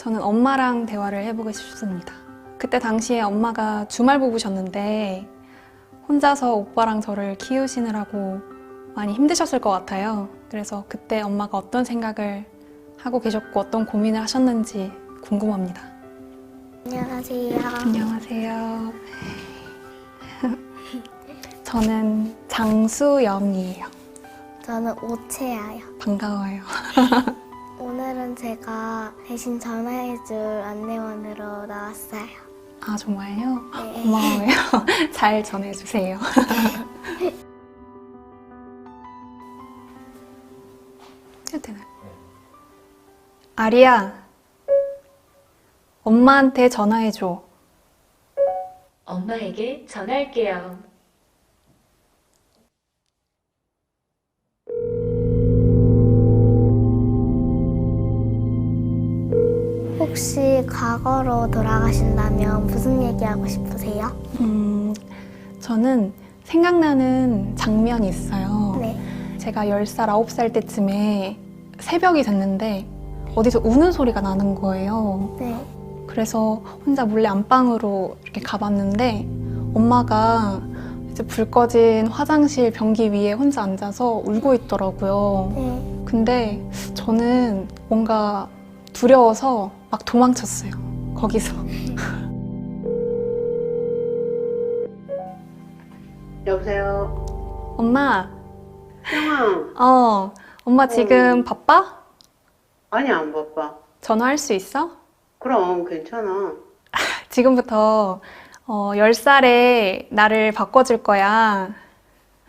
저는 엄마랑 대화를 해보고 싶습니다. 그때 당시에 엄마가 주말부부셨는데 혼자서 오빠랑 저를 키우시느라고 많이 힘드셨을 것 같아요. 그래서 그때 엄마가 어떤 생각을 하고 계셨고 어떤 고민을 하셨는지 궁금합니다. 안녕하세요. 안녕하세요. 저는 장수영이에요. 저는 오채아요. 반가워요. 오늘은 제가 대신 전화해줄 안내원으로 나왔어요. 아, 정말요? 네. 고마워요. 잘 전해주세요. 해도 되나요? 아리야, 엄마한테 전화해줘. 엄마에게 전화할게요. 혹시 과거로 돌아가신다면 무슨 얘기하고 싶으세요? 저는 생각나는 장면이 있어요. 네. 제가 10살, 9살 때쯤에 새벽이 됐는데 어디서 우는 소리가 나는 거예요. 네. 그래서 혼자 몰래 안방으로 이렇게 가봤는데 엄마가 이제 불 꺼진 화장실 변기 위에 혼자 앉아서 울고 있더라고요. 네. 근데 저는 뭔가 두려워서 막 도망쳤어요. 거기서. 여보세요? 엄마, 형아. 엄마 지금 바빠? 아니, 안 바빠. 전화할 수 있어? 그럼 괜찮아. 지금부터 10살에 나를 바꿔줄 거야.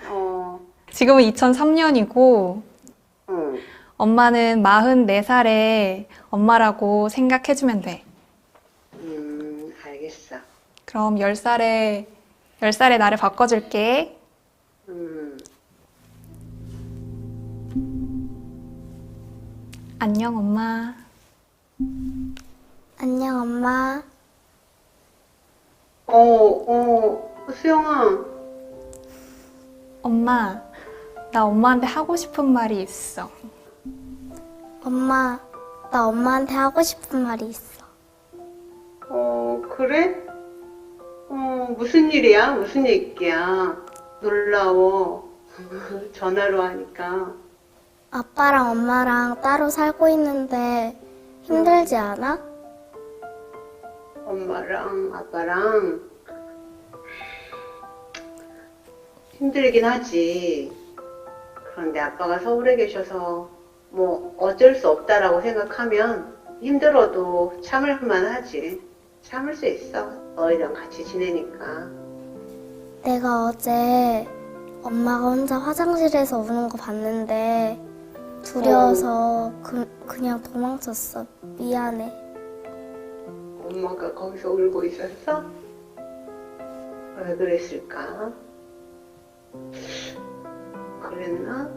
어, 지금은 2003년이고 응. 엄마는 44살에 엄마라고 생각해주면 돼. 알겠어. 그럼 10살에 나를 바꿔줄게. 안녕, 엄마. 안녕, 엄마. 수영아. 엄마, 나 엄마한테 하고 싶은 말이 있어. 엄마, 나 엄마한테 하고 싶은 말이 있어. 그래? 무슨 일이야? 무슨 얘기야? 놀라워. 전화로 하니까. 아빠랑 엄마랑 따로 살고 있는데 힘들지 않아? 엄마랑 아빠랑 힘들긴 하지. 그런데 아빠가 서울에 계셔서 뭐 어쩔 수 없다라고 생각하면 힘들어도 참을만 하지. 참을 수 있어. 너희랑 같이 지내니까. 내가 어제 엄마가 혼자 화장실에서 우는 거 봤는데 두려워서 그냥 도망쳤어. 미안해. 엄마가 거기서 울고 있었어? 왜 그랬을까? 그랬나?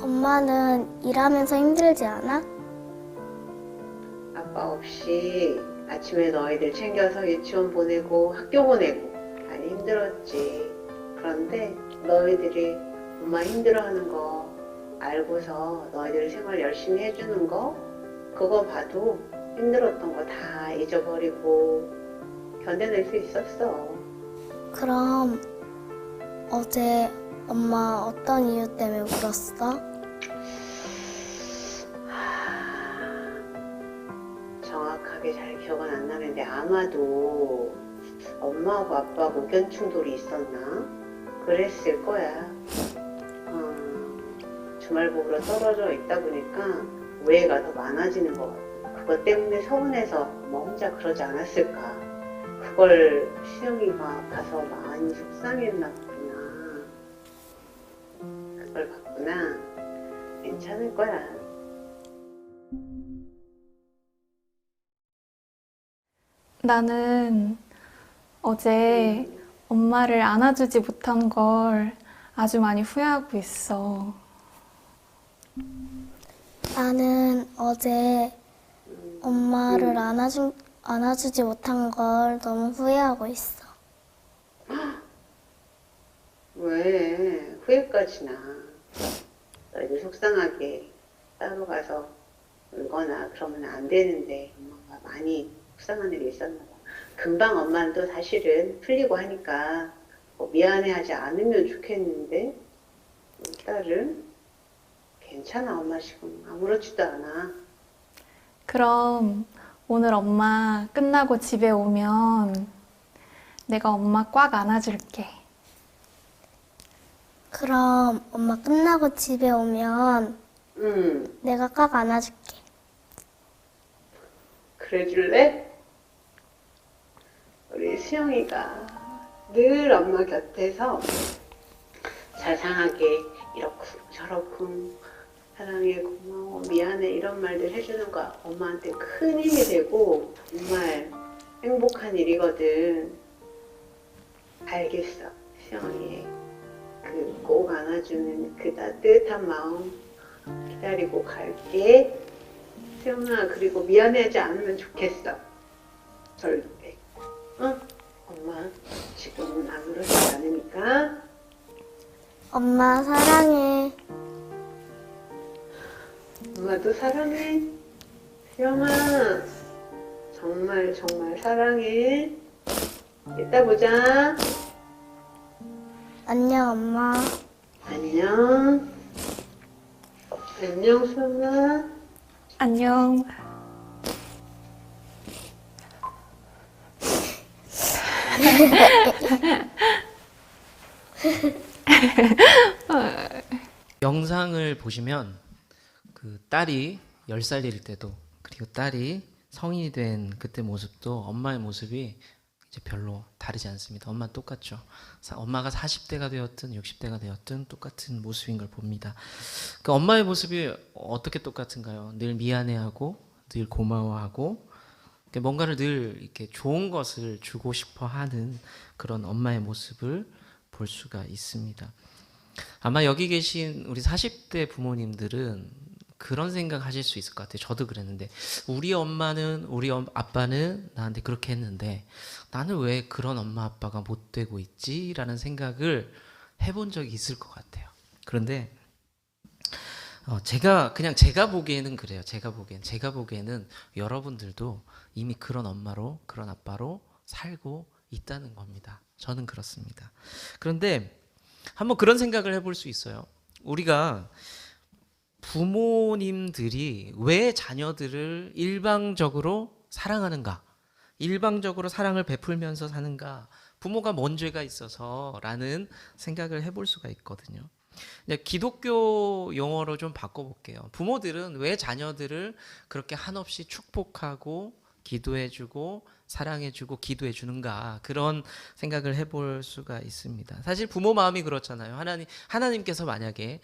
엄마는 일하면서 힘들지 않아? 아빠 없이 아침에 너희들 챙겨서 유치원 보내고 학교 보내고 많이 힘들었지. 그런데 너희들이 엄마 힘들어하는 거 알고서 너희들 생활 열심히 해주는 거 그거 봐도 힘들었던 거 다 잊어버리고 견뎌낼 수 있었어. 그럼 어제 엄마 어떤 이유 때문에 울었어? 정확하게 잘 기억은 안 나는데 아마도 엄마하고 아빠하고 의견 충돌이 있었나? 그랬을 거야. 주말복으로 떨어져 있다 보니까 오해가 더 많아지는 것 같아. 그것 때문에 서운해서 뭐 혼자 그러지 않았을까. 그걸 수영이가 봐서 많이 속상했나 보구나. 그걸 봤구나. 괜찮을 거야. 나는 어제 엄마를 안아주지 못한 걸 아주 많이 후회하고 있어. 나는 어제 엄마를 안아주지 못한 걸 너무 후회하고 있어. 왜 후회까지 나? 너희들 속상하게 따로 가서 울거나 그러면 안 되는데 엄마가 많이 속상한 일이 있었나 봐. 금방 엄마는 또 사실은 풀리고 하니까 뭐 미안해하지 않으면 좋겠는데 우리 딸은 괜찮아, 엄마 지금 아무렇지도 않아. 그럼 오늘 엄마 끝나고 집에 오면 내가 엄마 꽉 안아줄게. 그럼 엄마 끝나고 집에 오면 응, 내가 꽉 안아줄게. 그래줄래? 우리 수영이가 늘 엄마 곁에서 자상하게 이렇쿵 저렇쿵 사랑해, 고마워, 미안해 이런 말들 해주는 거 엄마한테 큰 힘이 되고 정말 행복한 일이거든. 알겠어, 수영이. 그 꼭 안아주는 그 따뜻한 마음 기다리고 갈게. 수영아, 그리고 미안해하지 않으면 좋겠어. 절대. 응? 엄마 지금은 아무렇지 않으니까. 엄마 사랑해. 엄마도 사랑해. 수영아, 정말 정말 사랑해. 이따 보자. 안녕 엄마. 안녕. 안녕, 수영아. 안녕. 영상을 보시면 그 딸이 10살일 때도 그리고 딸이 성인이 된 그때 모습도 엄마의 모습이 이제 별로 다르지 않습니다. 엄마 똑같죠. 엄마가 40대가 되었든 60대가 되었든 똑같은 모습인 걸 봅니다. 그 엄마의 모습이 어떻게 똑같은가요? 늘 미안해하고 늘 고마워하고 뭔가를 늘 이렇게 좋은 것을 주고 싶어 하는 그런 엄마의 모습을 볼 수가 있습니다. 아마 여기 계신 우리 40대 부모님들은 그런 생각 하실 수 있을 것 같아요. 저도 그랬는데 우리 엄마는 우리 아빠는 나한테 그렇게 했는데 나는 왜 그런 엄마 아빠가 못 되고 있지? 라는 생각을 해본 적이 있을 것 같아요. 그런데 제가 보기에는 그래요. 제가 보기에는 여러분들도 이미 그런 엄마로 그런 아빠로 살고 있다는 겁니다. 저는 그렇습니다. 그런데 한번 그런 생각을 해볼 수 있어요. 우리가 부모님들이 왜 자녀들을 일방적으로 사랑하는가? 일방적으로 사랑을 베풀면서 사는가? 부모가 뭔 죄가 있어서라는 생각을 해볼 수가 있거든요. 기독교 용어로 좀 바꿔볼게요. 부모들은 왜 자녀들을 그렇게 한없이 축복하고 기도해주고 사랑해주고 기도해주는가, 그런 생각을 해볼 수가 있습니다. 사실 부모 마음이 그렇잖아요. 하나님께서 만약에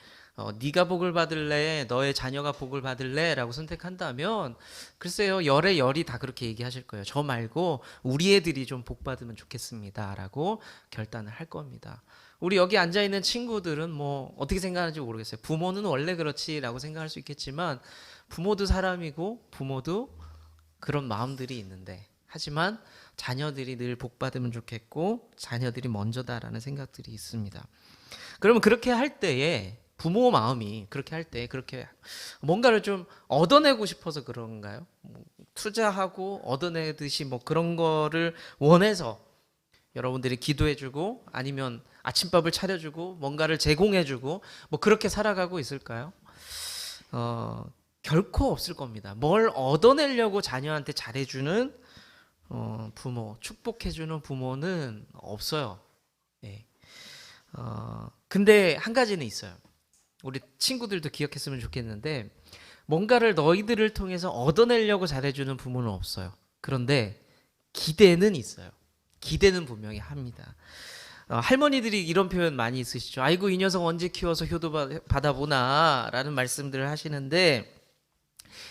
네가 복을 받을래, 너의 자녀가 복을 받을래 라고 선택한다면 글쎄요, 열의 열이 다 그렇게 얘기하실 거예요. 저 말고 우리 애들이 좀 복 받으면 좋겠습니다 라고 결단을 할 겁니다. 우리 여기 앉아있는 친구들은 뭐 어떻게 생각하는지 모르겠어요. 부모는 원래 그렇지 라고 생각할 수 있겠지만 부모도 사람이고 부모도 그런 마음들이 있는데, 하지만 자녀들이 늘 복 받으면 좋겠고 자녀들이 먼저다라는 생각들이 있습니다. 그러면 그렇게 할 때에 부모 마음이 그렇게 할 때 그렇게 뭔가를 좀 얻어내고 싶어서 그런가요? 투자하고 얻어내듯이 뭐 그런 거를 원해서 여러분들이 기도해주고 아니면 아침밥을 차려주고 뭔가를 제공해주고 뭐 그렇게 살아가고 있을까요? 결코 없을 겁니다. 뭘 얻어내려고 자녀한테 잘해주는 부모, 축복해주는 부모는 없어요. 네. 근데 한 가지는 있어요. 우리 친구들도 기억했으면 좋겠는데, 뭔가를 너희들을 통해서 얻어내려고 잘해주는 부모는 없어요. 그런데 기대는 있어요. 기대는 분명히 합니다. 할머니들이 이런 표현 많이 있으시죠. 아이고 이 녀석 언제 키워서 효도 받아보나 라는 말씀들을 하시는데,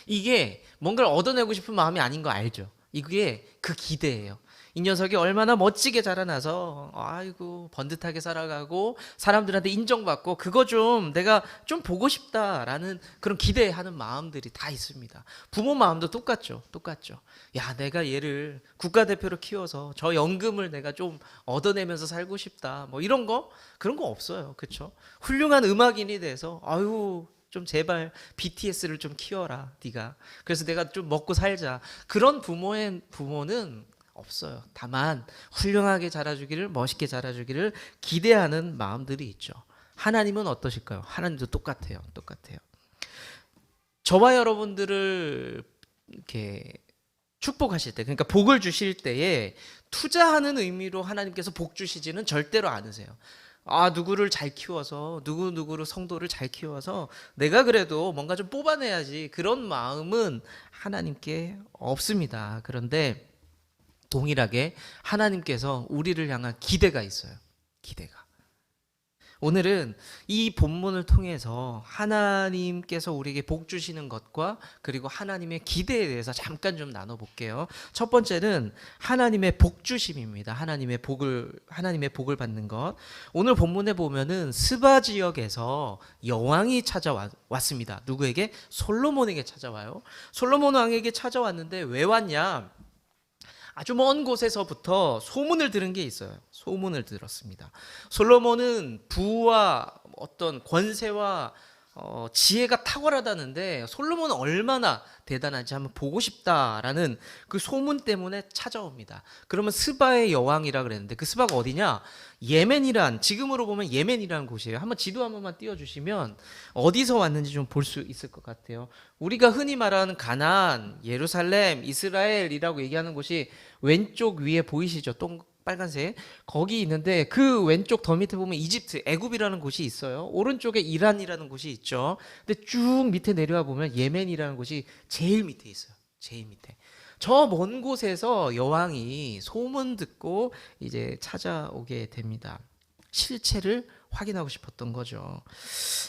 이게 뭔가를 얻어내고 싶은 마음이 아닌 거 알죠? 이게 그 기대예요. 이 녀석이 얼마나 멋지게 자라나서 아이고 번듯하게 살아가고 사람들한테 인정받고 그거 좀 내가 좀 보고 싶다라는 그런 기대하는 마음들이 다 있습니다. 부모 마음도 똑같죠. 야, 내가 얘를 국가대표로 키워서 저 연금을 내가 좀 얻어내면서 살고 싶다, 뭐 이런 거, 그런 거 없어요. 그렇죠? 훌륭한 음악인이 돼서 아유 좀 제발 BTS를 좀 키워라 네가. 그래서 내가 좀 먹고 살자. 그런 부모는 없어요. 다만 훌륭하게 자라주기를, 멋있게 자라주기를 기대하는 마음들이 있죠. 하나님은 어떠실까요? 하나님도 똑같아요. 저와 여러분들을 이렇게 축복하실 때, 그러니까 복을 주실 때에 투자하는 의미로 하나님께서 복 주시지는 절대로 않으세요. 아, 누구를 잘 키워서, 누구를 성도를 잘 키워서 내가 그래도 뭔가 좀 뽑아내야지, 그런 마음은 하나님께 없습니다. 그런데 동일하게 하나님께서 우리를 향한 기대가 있어요. 기대가. 오늘은 이 본문을 통해서 하나님께서 우리에게 복 주시는 것과 그리고 하나님의 기대에 대해서 잠깐 좀 나눠볼게요. 첫 번째는 하나님의 복 주심입니다. 하나님의 복을 받는 것. 오늘 본문에 보면은 스바 지역에서 여왕이 찾아왔습니다. 누구에게? 솔로몬에게 찾아와요. 솔로몬 왕에게 찾아왔는데 왜 왔냐? 아주 먼 곳에서부터 소문을 들은 게 있어요. 소문을 들었습니다. 솔로몬은 부와 어떤 권세와 지혜가 탁월하다는데 솔로몬은 얼마나 대단한지 한번 보고 싶다라는 그 소문 때문에 찾아옵니다. 그러면 스바의 여왕이라 그랬는데 그 스바가 어디냐? 예멘이란, 지금으로 보면 예멘이라는 곳이에요. 한번 지도 한 번만 띄워주시면 어디서 왔는지 좀 볼 수 있을 것 같아요. 우리가 흔히 말하는 가나안, 예루살렘, 이스라엘이라고 얘기하는 곳이 왼쪽 위에 보이시죠? 빨간색 거기 있는데 그 왼쪽 더 밑에 보면 이집트, 애굽이라는 곳이 있어요. 오른쪽에 이란이라는 곳이 있죠. 근데 쭉 밑에 내려와 보면 예멘이라는 곳이 제일 밑에 있어요. 제일 밑에. 저 먼 곳에서 여왕이 소문 듣고 이제 찾아오게 됩니다. 실체를 확인하고 싶었던 거죠.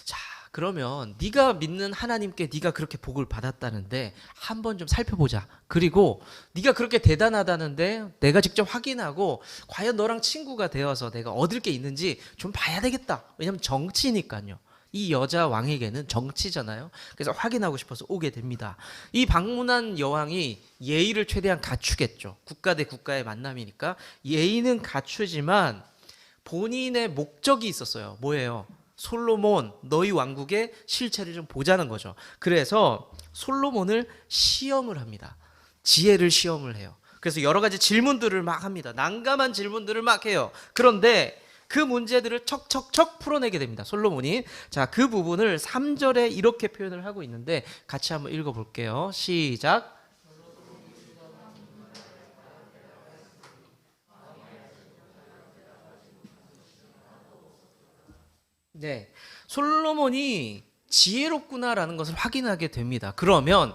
자, 그러면 네가 믿는 하나님께 네가 그렇게 복을 받았다는데 한번 좀 살펴보자. 그리고 네가 그렇게 대단하다는데 내가 직접 확인하고 과연 너랑 친구가 되어서 내가 얻을 게 있는지 좀 봐야 되겠다. 왜냐하면 정치니까요. 이 여자 왕에게는 정치잖아요. 그래서 확인하고 싶어서 오게 됩니다. 이 방문한 여왕이 예의를 최대한 갖추겠죠. 국가 대 국가의 만남이니까 예의는 갖추지만 본인의 목적이 있었어요. 뭐예요? 솔로몬, 너희 왕국의 실체를 좀 보자는 거죠. 그래서 솔로몬을 시험을 합니다. 지혜를 시험을 해요. 그래서 여러 가지 질문들을 막 합니다. 난감한 질문들을 막 해요. 그런데 그 문제들을 척척척 풀어내게 됩니다. 솔로몬이. 자, 그 부분을 3절에 이렇게 표현을 하고 있는데 같이 한번 읽어볼게요. 시작. 네, 솔로몬이 지혜롭구나라는 것을 확인하게 됩니다. 그러면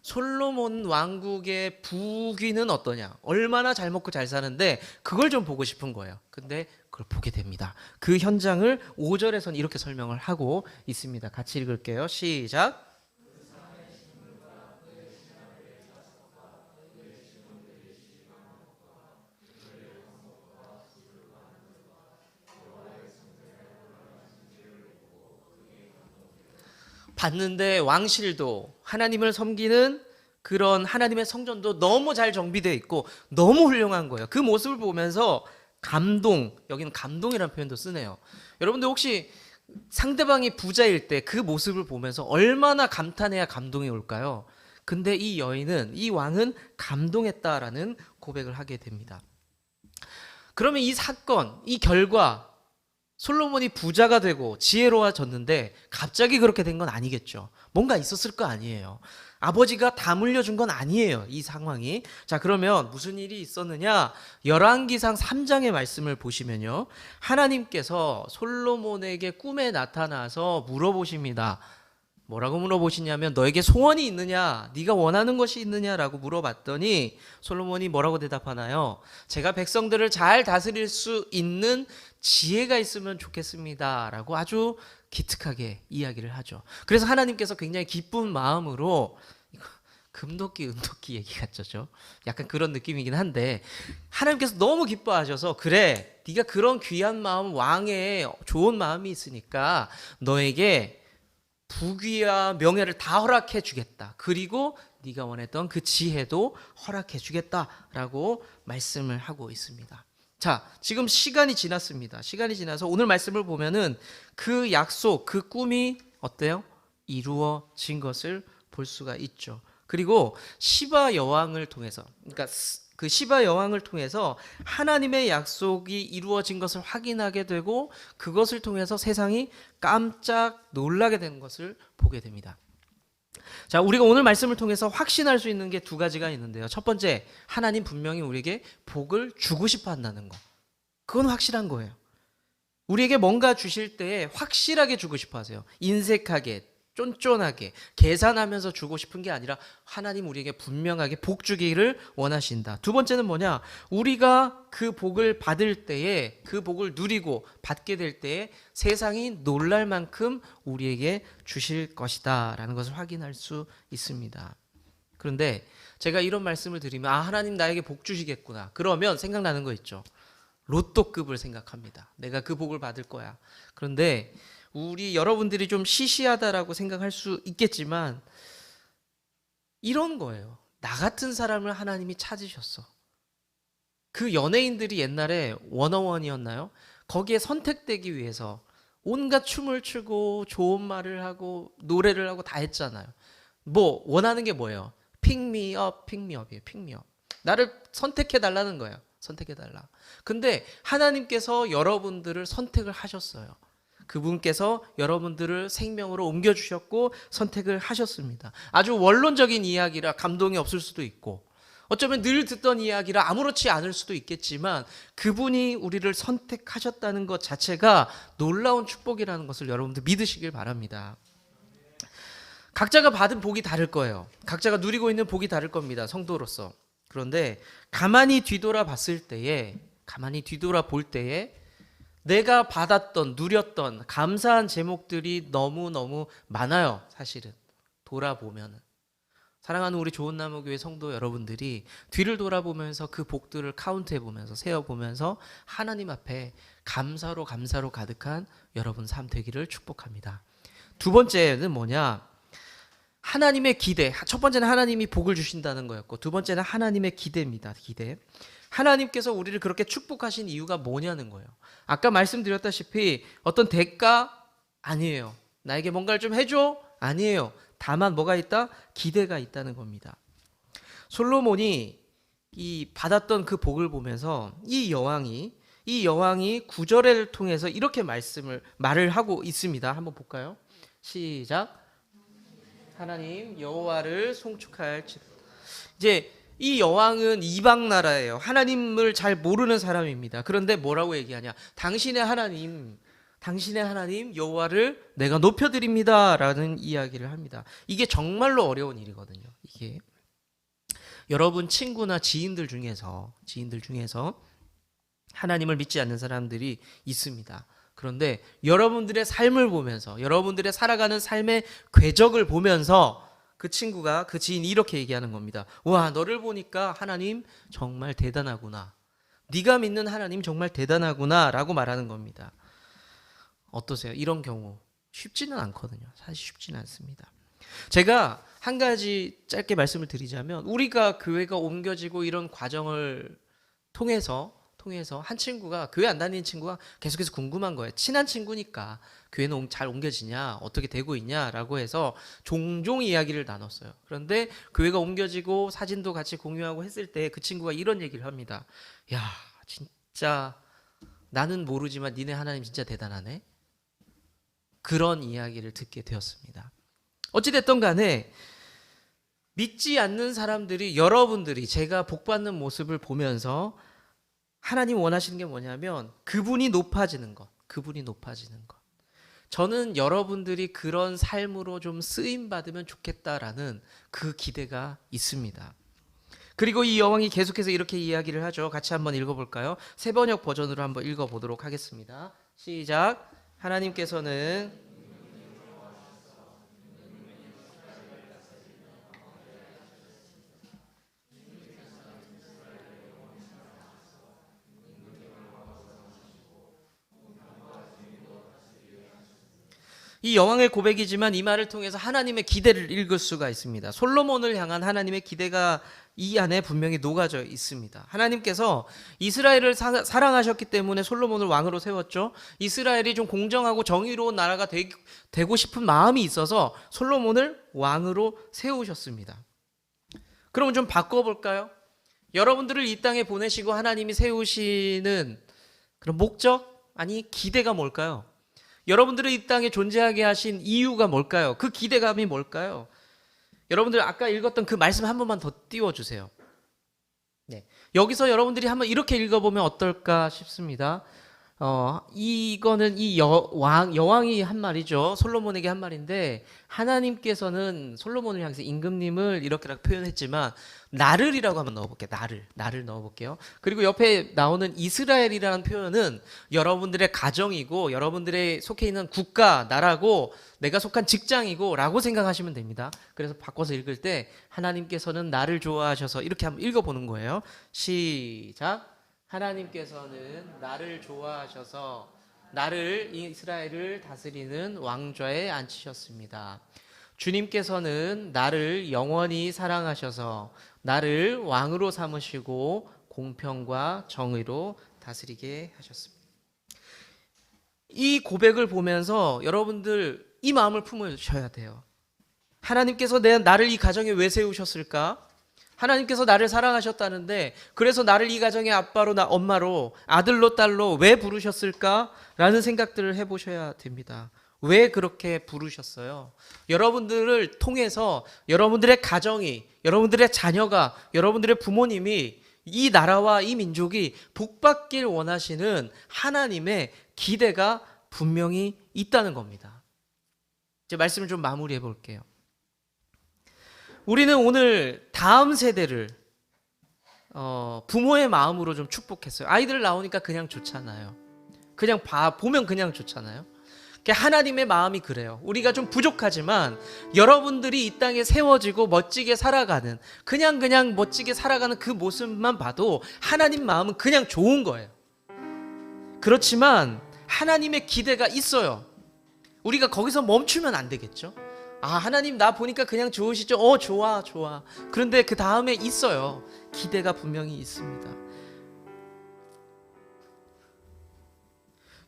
솔로몬 왕국의 부귀는 어떠냐? 얼마나 잘 먹고 잘 사는데 그걸 좀 보고 싶은 거예요. 근데 그걸 보게 됩니다. 그 현장을 5절에서는 이렇게 설명을 하고 있습니다. 같이 읽을게요. 시작. 봤는데 왕실도 하나님을 섬기는 그런 하나님의 성전도 너무 잘 정비되어 있고 너무 훌륭한 거예요. 그 모습을 보면서 감동, 여기는 감동이라는 표현도 쓰네요. 여러분들 혹시 상대방이 부자일 때 그 모습을 보면서 얼마나 감탄해야 감동이 올까요? 근데 이 여인은, 이 왕은 감동했다라는 고백을 하게 됩니다. 그러면 이 사건, 이 결과, 솔로몬이 부자가 되고 지혜로워졌는데 갑자기 그렇게 된 건 아니겠죠. 뭔가 있었을 거 아니에요. 아버지가 다 물려준 건 아니에요. 이 상황이. 자, 그러면 무슨 일이 있었느냐? 열왕기상 3장의 말씀을 보시면요. 하나님께서 솔로몬에게 꿈에 나타나서 물어보십니다. 뭐라고 물어보시냐면 너에게 소원이 있느냐? 네가 원하는 것이 있느냐라고 물어봤더니 솔로몬이 뭐라고 대답하나요? 제가 백성들을 잘 다스릴 수 있는 지혜가 있으면 좋겠습니다라고 아주 기특하게 이야기를 하죠. 그래서 하나님께서 굉장히 기쁜 마음으로, 금도끼 은도끼 얘기 같죠? 약간 그런 느낌이긴 한데 하나님께서 너무 기뻐하셔서 그래, 네가 그런 귀한 마음, 왕의 좋은 마음이 있으니까 너에게 부귀와 명예를 다 허락해 주겠다. 그리고 네가 원했던 그 지혜도 허락해 주겠다라고 말씀을 하고 있습니다. 자, 지금 시간이 지났습니다. 시간이 지나서 오늘 말씀을 보면은 그 약속, 그 꿈이 어때요? 이루어진 것을 볼 수가 있죠. 그리고 시바 여왕을 통해서, 그러니까 그 시바 여왕을 통해서 하나님의 약속이 이루어진 것을 확인하게 되고 그것을 통해서 세상이 깜짝 놀라게 되는 것을 보게 됩니다. 자, 우리가 오늘 말씀을 통해서 확신할 수 있는 게 두 가지가 있는데요. 첫 번째, 하나님 분명히 우리에게 복을 주고 싶어 한다는 거. 그건 확실한 거예요. 우리에게 뭔가 주실 때에 확실하게 주고 싶어 하세요. 인색하게, 쫀쫀하게, 계산하면서 주고 싶은 게 아니라 하나님 우리에게 분명하게 복 주기를 원하신다. 두 번째는 뭐냐? 우리가 그 복을 받을 때에, 그 복을 누리고 받게 될 때에 세상이 놀랄 만큼 우리에게 주실 것이다 라는 것을 확인할 수 있습니다. 그런데 제가 이런 말씀을 드리면 하나님 나에게 복 주시겠구나. 그러면 생각나는 거 있죠. 로또급을 생각합니다. 내가 그 복을 받을 거야. 그런데 우리 여러분들이 좀 시시하다라고 생각할 수 있겠지만 이런 거예요. 나 같은 사람을 하나님이 찾으셨어. 그 연예인들이 옛날에 워너원이었나요? 거기에 선택되기 위해서 온갖 춤을 추고 좋은 말을 하고 노래를 하고 다 했잖아요. 뭐 원하는 게 뭐예요? Pick me up, pick me up이에요. Pick me up. 나를 선택해 달라는 거예요. 선택해 달라. 근데 하나님께서 여러분들을 선택을 하셨어요. 그분께서 여러분들을 생명으로 옮겨주셨고 선택을 하셨습니다. 아주 원론적인 이야기라 감동이 없을 수도 있고 어쩌면 늘 듣던 이야기라 아무렇지 않을 수도 있겠지만 그분이 우리를 선택하셨다는 것 자체가 놀라운 축복이라는 것을 여러분들 믿으시길 바랍니다. 각자가 받은 복이 다를 거예요. 각자가 누리고 있는 복이 다를 겁니다. 성도로서. 그런데 가만히 뒤돌아 볼 때에 내가 받았던, 누렸던 감사한 제목들이 너무너무 많아요. 사실은 돌아보면은. 사랑하는 우리 좋은나무교회 성도 여러분들이 뒤를 돌아보면서 그 복들을 카운트해보면서 세어보면서 하나님 앞에 감사로 가득한 여러분 삶 되기를 축복합니다. 두 번째는 뭐냐? 하나님의 기대. 첫 번째는 하나님이 복을 주신다는 거였고 두 번째는 하나님의 기대입니다. 기대. 하나님께서 우리를 그렇게 축복하신 이유가 뭐냐는 거예요. 아까 말씀드렸다시피 어떤 대가 아니에요. 나에게 뭔가를 좀 해줘? 아니에요. 다만 뭐가 있다? 기대가 있다는 겁니다. 솔로몬이 이 받았던 그 복을 보면서 이 여왕이 9절을 통해서 이렇게 말을 하고 있습니다. 한번 볼까요? 시작. 하나님 여호와를 송축할지어다. 이제 이 여왕은 이방 나라예요. 하나님을 잘 모르는 사람입니다. 그런데 뭐라고 얘기하냐? 당신의 하나님 여호와를 내가 높여드립니다라는 이야기를 합니다. 이게 정말로 어려운 일이거든요. 이게 여러분 친구나 지인들 중에서 하나님을 믿지 않는 사람들이 있습니다. 그런데 여러분들의 삶을 보면서 여러분들의 살아가는 삶의 궤적을 보면서 그 친구가 그 지인이 이렇게 얘기하는 겁니다. 와, 너를 보니까 하나님 정말 대단하구나. 네가 믿는 하나님 정말 대단하구나 라고 말하는 겁니다. 어떠세요? 이런 경우 쉽지는 않거든요. 사실 쉽지는 않습니다. 제가 한 가지 짧게 말씀을 드리자면 우리가 교회가 옮겨지고 이런 과정을 통해서 한 친구가 교회 안 다니는 친구가 계속해서 궁금한 거예요. 친한 친구니까 교회는 잘 옮겨지냐 어떻게 되고 있냐라고 해서 종종 이야기를 나눴어요. 그런데 교회가 옮겨지고 사진도 같이 공유하고 했을 때 그 친구가 이런 얘기를 합니다. 야 진짜 나는 모르지만 니네 하나님 진짜 대단하네. 그런 이야기를 듣게 되었습니다. 어찌됐든 간에 믿지 않는 사람들이 여러분들이 제가 복받는 모습을 보면서 하나님 원하시는 게 뭐냐면 그분이 높아지는 것. 저는 여러분들이 그런 삶으로 좀 쓰임 받으면 좋겠다라는 그 기대가 있습니다. 그리고 이 여왕이 계속해서 이렇게 이야기를 하죠. 같이 한번 읽어볼까요? 새번역 버전으로 한번 읽어보도록 하겠습니다. 시작. 하나님께서는 이 여왕의 고백이지만 이 말을 통해서 하나님의 기대를 읽을 수가 있습니다. 솔로몬을 향한 하나님의 기대가 이 안에 분명히 녹아져 있습니다. 하나님께서 이스라엘을 사랑하셨기 때문에 솔로몬을 왕으로 세웠죠. 이스라엘이 좀 공정하고 정의로운 나라가 되고 싶은 마음이 있어서 솔로몬을 왕으로 세우셨습니다. 그러면 좀 바꿔볼까요? 여러분들을 이 땅에 보내시고 하나님이 세우시는 그런 목적, 아니 기대가 뭘까요? 여러분들을 이 땅에 존재하게 하신 이유가 뭘까요? 그 기대감이 뭘까요? 여러분들 아까 읽었던 그 말씀 한 번만 더 띄워주세요. 네. 여기서 여러분들이 한번 이렇게 읽어보면 어떨까 싶습니다. 이거는 여왕이 한 말이죠. 솔로몬에게 한 말인데, 하나님께서는 솔로몬을 향해서 임금님을 이렇게 표현했지만 나를이라고 한번 넣어볼게요. 나를 넣어볼게요. 그리고 옆에 나오는 이스라엘이라는 표현은 여러분들의 가정이고 여러분들의 속해 있는 국가, 나라고 내가 속한 직장이고 라고 생각하시면 됩니다. 그래서 바꿔서 읽을 때 하나님께서는 나를 좋아하셔서 이렇게 한번 읽어보는 거예요. 시작. 하나님께서는 나를 좋아하셔서 나를, 이스라엘을 다스리는 왕좌에 앉히셨습니다. 주님께서는 나를 영원히 사랑하셔서 나를 왕으로 삼으시고 공평과 정의로 다스리게 하셨습니다. 이 고백을 보면서 여러분들 이 마음을 품으셔야 돼요. 하나님께서 나를 이 가정에 왜 세우셨을까? 하나님께서 나를 사랑하셨다는데 그래서 나를 이 가정의 아빠로, 엄마로, 아들로, 딸로 왜 부르셨을까? 라는 생각들을 해보셔야 됩니다. 왜 그렇게 부르셨어요? 여러분들을 통해서 여러분들의 가정이, 여러분들의 자녀가, 여러분들의 부모님이 이 나라와 이 민족이 복받길 원하시는 하나님의 기대가 분명히 있다는 겁니다. 이제 말씀을 좀 마무리해 볼게요. 우리는 오늘 다음 세대를 부모의 마음으로 좀 축복했어요. 아이들 나오니까 그냥 좋잖아요. 그냥 보면 그냥 좋잖아요. 하나님의 마음이 그래요. 우리가 좀 부족하지만 여러분들이 이 땅에 세워지고 멋지게 살아가는, 그냥 멋지게 살아가는 그 모습만 봐도 하나님 마음은 그냥 좋은 거예요. 그렇지만 하나님의 기대가 있어요. 우리가 거기서 멈추면 안 되겠죠. 하나님 나 보니까 그냥 좋으시죠? 좋아. 그런데 그 다음에 있어요. 기대가 분명히 있습니다.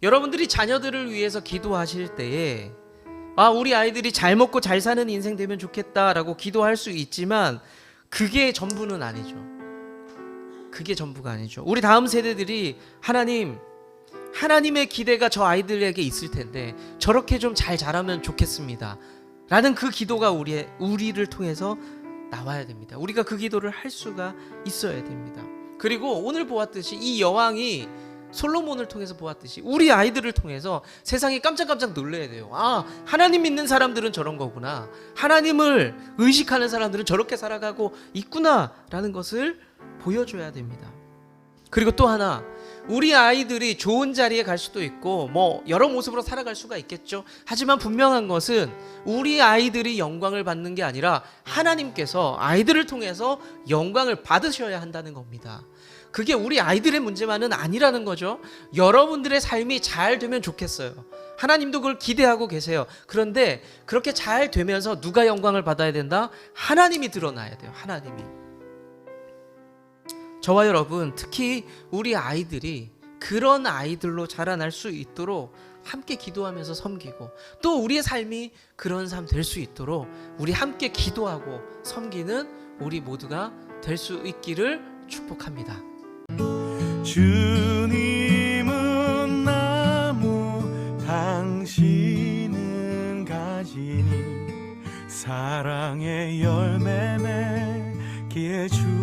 여러분들이 자녀들을 위해서 기도하실 때에 우리 아이들이 잘 먹고 잘 사는 인생 되면 좋겠다라고 기도할 수 있지만 그게 전부는 아니죠. 그게 전부가 아니죠. 우리 다음 세대들이 하나님의 기대가 저 아이들에게 있을 텐데 저렇게 좀 잘 자라면 좋겠습니다 라는 그 기도가 우리를 통해서 나와야 됩니다. 우리가 그 기도를 할 수가 있어야 됩니다. 그리고 오늘 보았듯이 이 여왕이 솔로몬을 통해서 보았듯이 우리 아이들을 통해서 세상이 깜짝깜짝 놀라야 돼요. 하나님 믿는 사람들은 저런 거구나. 하나님을 의식하는 사람들은 저렇게 살아가고 있구나 라는 것을 보여줘야 됩니다. 그리고 또 하나, 우리 아이들이 좋은 자리에 갈 수도 있고 여러 모습으로 살아갈 수가 있겠죠. 하지만 분명한 것은 우리 아이들이 영광을 받는 게 아니라 하나님께서 아이들을 통해서 영광을 받으셔야 한다는 겁니다. 그게 우리 아이들의 문제만은 아니라는 거죠. 여러분들의 삶이 잘 되면 좋겠어요. 하나님도 그걸 기대하고 계세요. 그런데 그렇게 잘 되면서 누가 영광을 받아야 된다? 하나님이 드러나야 돼요. 하나님이. 저와 여러분, 특히 우리 아이들이 그런 아이들로 자라날 수 있도록 함께 기도하면서 섬기고, 또 우리의 삶이 그런 삶 될 수 있도록 우리 함께 기도하고 섬기는 우리 모두가 될 수 있기를 축복합니다. 주님은 나무, 당신은 가지니 사랑의 열매 맺기에 주